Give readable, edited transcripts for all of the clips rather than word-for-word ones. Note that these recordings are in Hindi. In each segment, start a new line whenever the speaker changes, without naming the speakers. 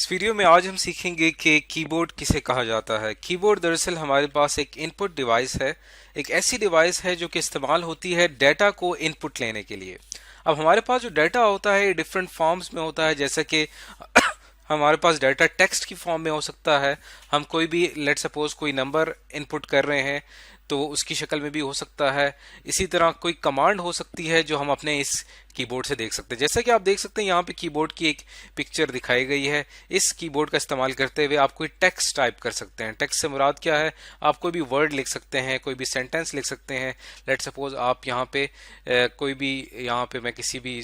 इस वीडियो में आज हम सीखेंगे कि कीबोर्ड किसे कहा जाता है। कीबोर्ड दरअसल हमारे पास एक इनपुट डिवाइस है, एक ऐसी डिवाइस है जो कि इस्तेमाल होती है डाटा को इनपुट लेने के लिए। अब हमारे पास जो डाटा होता है ये डिफरेंट फॉर्म्स में होता है, जैसे कि हमारे पास डाटा टेक्स्ट की फॉर्म में हो सकता है। हम कोई भी लेट सपोज कोई नंबर इनपुट कर रहे हैं तो उसकी शक्ल में भी हो सकता है। इसी तरह कोई कमांड हो सकती है जो हम अपने इस कीबोर्ड से देख सकते हैं। जैसा कि आप देख सकते हैं यहाँ पे कीबोर्ड की एक पिक्चर दिखाई गई है। इस कीबोर्ड का इस्तेमाल करते हुए आप कोई टेक्स्ट टाइप कर सकते हैं। टेक्स्ट से मुराद क्या है, आप कोई भी वर्ड लिख सकते हैं, कोई भी सेंटेंस लिख सकते हैं। लेट सपोज आप यहाँ पे कोई भी, यहाँ पे मैं किसी भी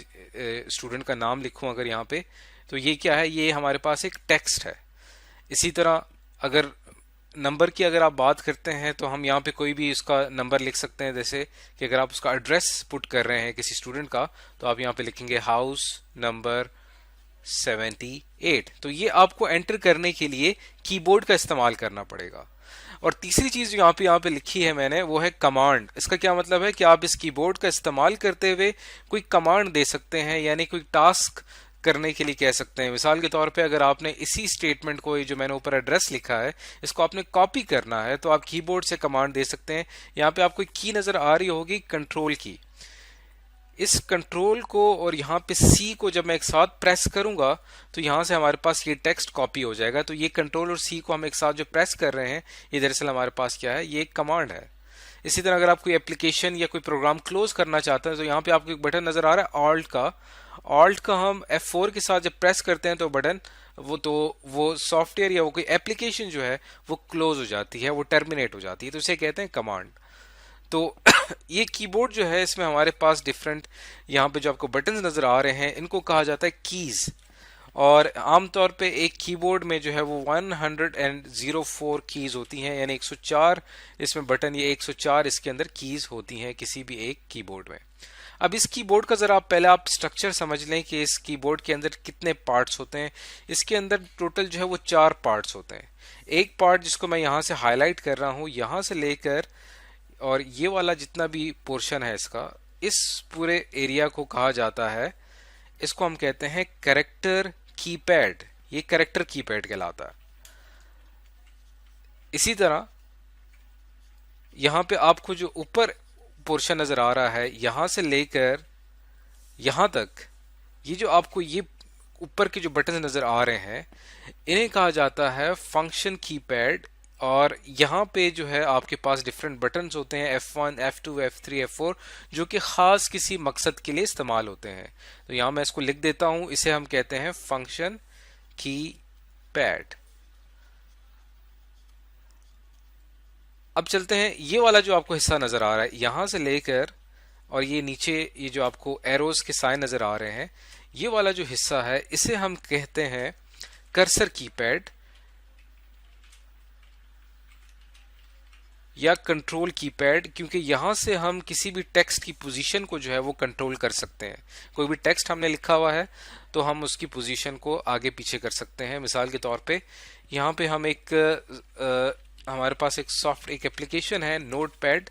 स्टूडेंट का नाम लिखूं अगर यहाँ पे, तो ये क्या है, ये हमारे पास एक टेक्स्ट है। इसी तरह अगर नंबर की अगर आप बात करते हैं तो हम यहाँ पे कोई भी उसका नंबर लिख सकते हैं। जैसे कि अगर आप उसका एड्रेस पुट कर रहे हैं किसी स्टूडेंट का, तो आप यहाँ पे लिखेंगे हाउस नंबर 78। तो ये आपको एंटर करने के लिए कीबोर्ड का इस्तेमाल करना पड़ेगा। और तीसरी चीज जो यहाँ पे लिखी है मैंने, वो है कमांड। इसका क्या मतलब है कि आप इस कीबोर्ड का इस्तेमाल करते हुए कोई कमांड दे सकते हैं, यानी कोई टास्क करने के लिए कह सकते हैं। मिसाल के तौर पे अगर आपने इसी स्टेटमेंट को, जो मैंने ऊपर एड्रेस लिखा है, इसको आपने कॉपी करना है तो आप कीबोर्ड से कमांड दे सकते हैं। यहाँ पे आपको की नजर आ रही होगी, कंट्रोल की। इस कंट्रोल को और यहाँ पे सी को जब मैं एक साथ प्रेस करूंगा तो यहाँ से हमारे पास ये टेक्स्ट कॉपी हो जाएगा। तो ये कंट्रोल और सी को हम एक साथ जो प्रेस कर रहे हैं, ये दरअसल हमारे पास क्या है, ये एक कमांड है। इसी तरह अगर आप कोई एप्लीकेशन या कोई प्रोग्राम क्लोज करना चाहते हैं तो यहाँ पे आपको एक बटन नजर आ रहा है ऑल्ट का। ऑल्ट का हम F4 के साथ जब प्रेस करते हैं तो बटन वो सॉफ्टवेयर या वो कोई एप्लीकेशन जो है वो क्लोज हो जाती है, वो टर्मिनेट हो जाती है। तो इसे कहते हैं कमांड। तो ये कीबोर्ड जो है, इसमें हमारे पास डिफरेंट, यहाँ पे जो आपको बटन्स नजर आ रहे हैं, इनको कहा जाता है कीज। और आमतौर पे एक कीबोर्ड में जो है वो 104 कीज होती हैं, यानी 104 इसमें बटन, ये 104 इसके अंदर कीज होती हैं किसी भी एक कीबोर्ड में। अब इस कीबोर्ड का जरा पहले आप स्ट्रक्चर समझ लें कि इस कीबोर्ड के अंदर कितने पार्ट्स होते हैं। इसके अंदर टोटल जो है वो 4 पार्ट्स होते हैं। एक पार्ट जिसको मैं यहाँ से हाईलाइट कर रहा हूँ, यहाँ से लेकर और ये वाला जितना भी पोर्शन है इसका, इस पूरे एरिया को कहा जाता है, इसको हम कहते हैं कैरेक्टर कीपैड। ये कैरेक्टर कीपैड कहलाता है। इसी तरह यहां पे आपको जो ऊपर पोर्शन नजर आ रहा है, यहां से लेकर यहां तक, ये जो आपको ये ऊपर के जो बटन नजर आ रहे हैं, इन्हें कहा जाता है फंक्शन कीपैड। और यहाँ पे जो है आपके पास डिफरेंट बटन्स होते हैं, F1, F2, F3, F4, जो कि खास किसी मकसद के लिए इस्तेमाल होते हैं। तो यहाँ मैं इसको लिख देता हूं, इसे हम कहते हैं फंक्शन की पैड। अब चलते हैं, ये वाला जो आपको हिस्सा नजर आ रहा है, यहां से लेकर और ये नीचे ये जो आपको एरोज के साइन नजर आ रहे हैं, ये वाला जो हिस्सा है, इसे हम कहते हैं कर्सर कीपैड या कंट्रोल कीपैड, क्योंकि यहां से हम किसी भी टेक्स्ट की पोजीशन को जो है वो कंट्रोल कर सकते हैं। कोई भी टेक्स्ट हमने लिखा हुआ है तो हम उसकी पोजीशन को आगे पीछे कर सकते हैं। मिसाल के तौर पे यहाँ पे हम हमारे पास एक एप्लीकेशन है नोटपैड।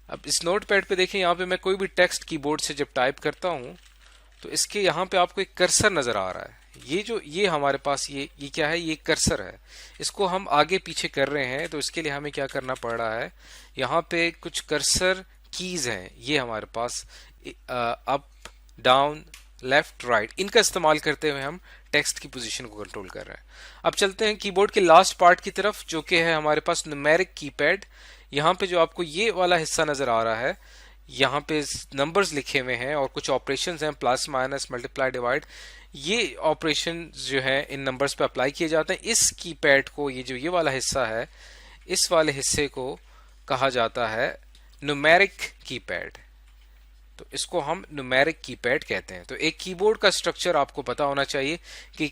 अब इस नोटपैड पे देखें, यहाँ पे मैं कोई भी टेक्स्ट कीबोर्ड से जब टाइप करता हूँ तो इसके यहाँ पे आपको एक कर्सर नजर आ रहा है। ये हमारे पास ये क्या है, ये कर्सर है। इसको हम आगे पीछे कर रहे हैं तो इसके लिए हमें क्या करना पड़ रहा है, यहाँ पे कुछ कर्सर कीज हैं, ये हमारे पास अप डाउन लेफ्ट राइट, इनका इस्तेमाल करते हुए हम टेक्स्ट की पोजीशन को कंट्रोल कर रहे हैं। अब चलते हैं कीबोर्ड के लास्ट पार्ट की तरफ, जो कि है हमारे पास न्यूमेरिक कीपैड। यहाँ पे जो आपको ये वाला हिस्सा नजर आ रहा है, यहाँ पे नंबर्स लिखे हुए हैं और कुछ ऑपरेशंस हैं, प्लस माइनस मल्टीप्लाई डिवाइड। ये ऑपरेशन जो है इन नंबर्स पे अप्लाई किए जाते हैं। इस कीपैड को, ये वाला हिस्सा है, इस वाले हिस्से को कहा जाता है न्यूमेरिक कीपैड। तो इसको हम न्यूमेरिक कीपैड कहते हैं। तो एक कीबोर्ड का स्ट्रक्चर आपको पता होना चाहिए कि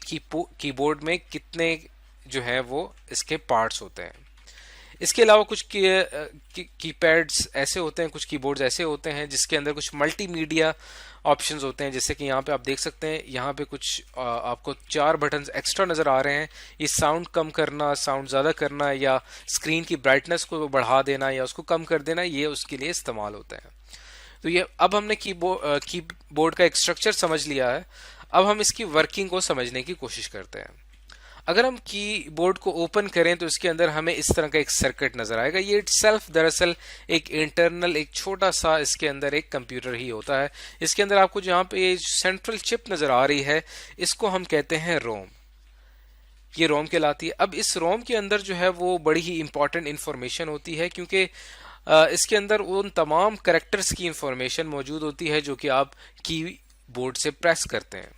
कीबोर्ड में कितने जो है वो इसके पार्ट्स होते हैं। इसके अलावा कुछ कीपैड्स ऐसे होते हैं, कुछ कीबोर्ड्स ऐसे होते हैं जिसके अंदर कुछ मल्टीमीडिया ऑप्शंस होते हैं। जैसे कि यहाँ पे आप देख सकते हैं, यहाँ पे कुछ आपको 4 बटन्स एक्स्ट्रा नजर आ रहे हैं। ये साउंड कम करना, साउंड ज़्यादा करना, या स्क्रीन की ब्राइटनेस को बढ़ा देना या उसको कम कर देना, ये उसके लिए इस्तेमाल होता है। तो ये अब हमने कीबोर्ड का एक स्ट्रक्चर समझ लिया है। अब हम इसकी वर्किंग को समझने की कोशिश करते हैं। अगर हम कीबोर्ड को ओपन करें तो इसके अंदर हमें इस तरह का एक सर्किट नजर आएगा। ये इटसेल्फ दरअसल एक इंटरनल, एक छोटा सा इसके अंदर एक कंप्यूटर ही होता है। इसके अंदर आपको जहां पे सेंट्रल चिप नजर आ रही है, इसको हम कहते हैं रोम। ये रोम कहलाती है। अब इस रोम के अंदर जो है वो बड़ी ही इंपॉर्टेंट इंफॉर्मेशन होती है, क्योंकि इसके अंदर उन तमाम कैरेक्टर्स की इंफॉर्मेशन मौजूद होती है जो कि आप कीबोर्ड से प्रेस करते हैं।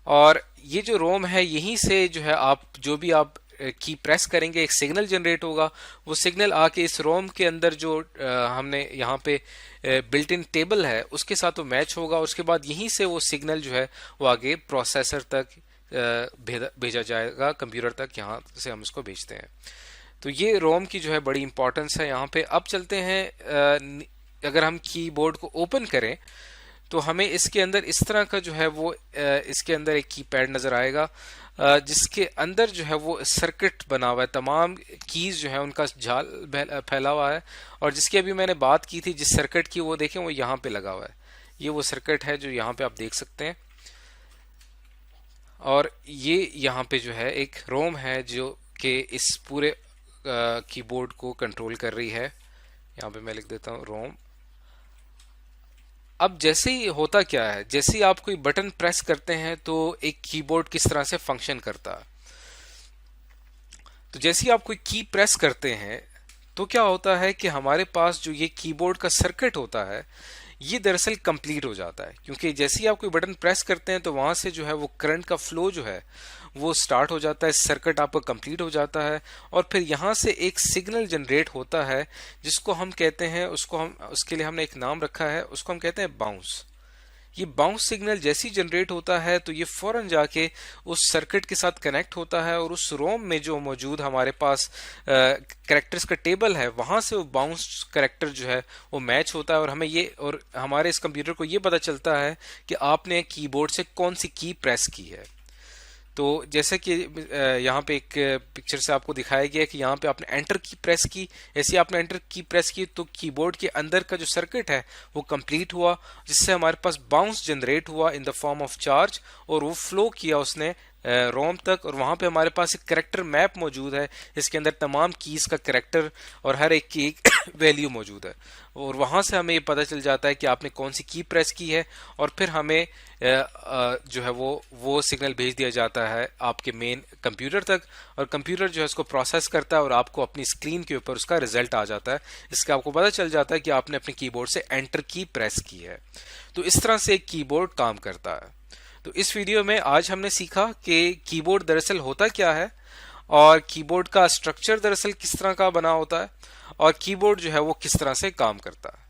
और ये जो रोम है, यहीं से जो है आप जो भी आप की प्रेस करेंगे एक सिग्नल जनरेट होगा। वो सिग्नल आके इस रोम के अंदर जो हमने यहाँ पे बिल्ट इन टेबल है उसके साथ वो मैच होगा। उसके बाद यहीं से वो सिग्नल जो है वो आगे प्रोसेसर तक भेजा जाएगा, कंप्यूटर तक, यहाँ से हम इसको भेजते हैं। तो ये रोम की जो है बड़ी इंपॉर्टेंस है यहाँ पे। अब चलते हैं, अगर हम कीबोर्ड को ओपन करें तो हमें इसके अंदर इस तरह का जो है वो इसके अंदर एक कीपैड नजर आएगा, जिसके अंदर जो है वो सर्किट बना हुआ है। तमाम कीज जो है उनका जाल फैला हुआ है, और जिसकी अभी मैंने बात की थी जिस सर्किट की, वो देखें वो यहाँ पे लगा हुआ है। ये वो सर्किट है जो यहाँ पे आप देख सकते हैं। और ये यहाँ पे जो है एक रोम है जो कि इस पूरे कीबोर्ड को कंट्रोल कर रही है। यहाँ पे मैं लिख देता हूँ रोम। अब जैसे ही होता क्या है, जैसे ही आप कोई बटन प्रेस करते हैं तो एक कीबोर्ड किस तरह से फंक्शन करता है। तो जैसे ही आप कोई की प्रेस करते हैं तो क्या होता है कि हमारे पास जो ये कीबोर्ड का सर्किट होता है ये दरअसल कंप्लीट हो जाता है, क्योंकि जैसे ही आप कोई बटन प्रेस करते हैं तो वहां से जो है वो करंट का फ्लो जो है वो स्टार्ट हो जाता है, सर्किट आपका कंप्लीट हो जाता है। और फिर यहाँ से एक सिग्नल जनरेट होता है जिसको हम कहते हैं, उसके लिए हमने एक नाम रखा है, उसको हम कहते हैं बाउंस। ये बाउंस सिग्नल जैसे ही जनरेट होता है तो ये फौरन जाके उस सर्किट के साथ कनेक्ट होता है, और उस रोम में जो मौजूद हमारे पास कैरेक्टर्स का टेबल है वहां से वो बाउंस कैरेक्टर जो है वो मैच होता है। और हमारे इस कंप्यूटर को ये पता चलता है कि आपने कीबोर्ड से कौन सी की प्रेस की है। तो जैसे कि यहाँ पे एक पिक्चर से आपको दिखाया गया है कि यहाँ पे आपने एंटर की प्रेस की, ऐसे आपने एंटर की प्रेस की तो कीबोर्ड के अंदर का जो सर्किट है वो कंप्लीट हुआ, जिससे हमारे पास बाउंस जनरेट हुआ in the form of charge, और वो फ्लो किया उसने रोम तक। और वहां पे हमारे पास एक करेक्टर मैप मौजूद है, इसके अंदर तमाम कीज का करेक्टर और हर एक की एक वैल्यू मौजूद है, और वहां से हमें ये पता चल जाता है कि आपने कौन सी की प्रेस की है। और फिर हमें जो है वो सिग्नल भेज दिया जाता है आपके मेन कंप्यूटर तक, और कंप्यूटर जो है उसको प्रोसेस करता है और आपको अपनी स्क्रीन के ऊपर उसका रिजल्ट आ जाता है। इसका आपको पता चल जाता है कि आपने अपने कीबोर्ड से एंटर की प्रेस की है। तो इस तरह से एक कीबोर्ड काम करता है। तो इस वीडियो में आज हमने सीखा कि कीबोर्ड दरअसल होता क्या है, और कीबोर्ड का स्ट्रक्चर दरअसल किस तरह का बना होता है, और कीबोर्ड जो है वो किस तरह से काम करता है।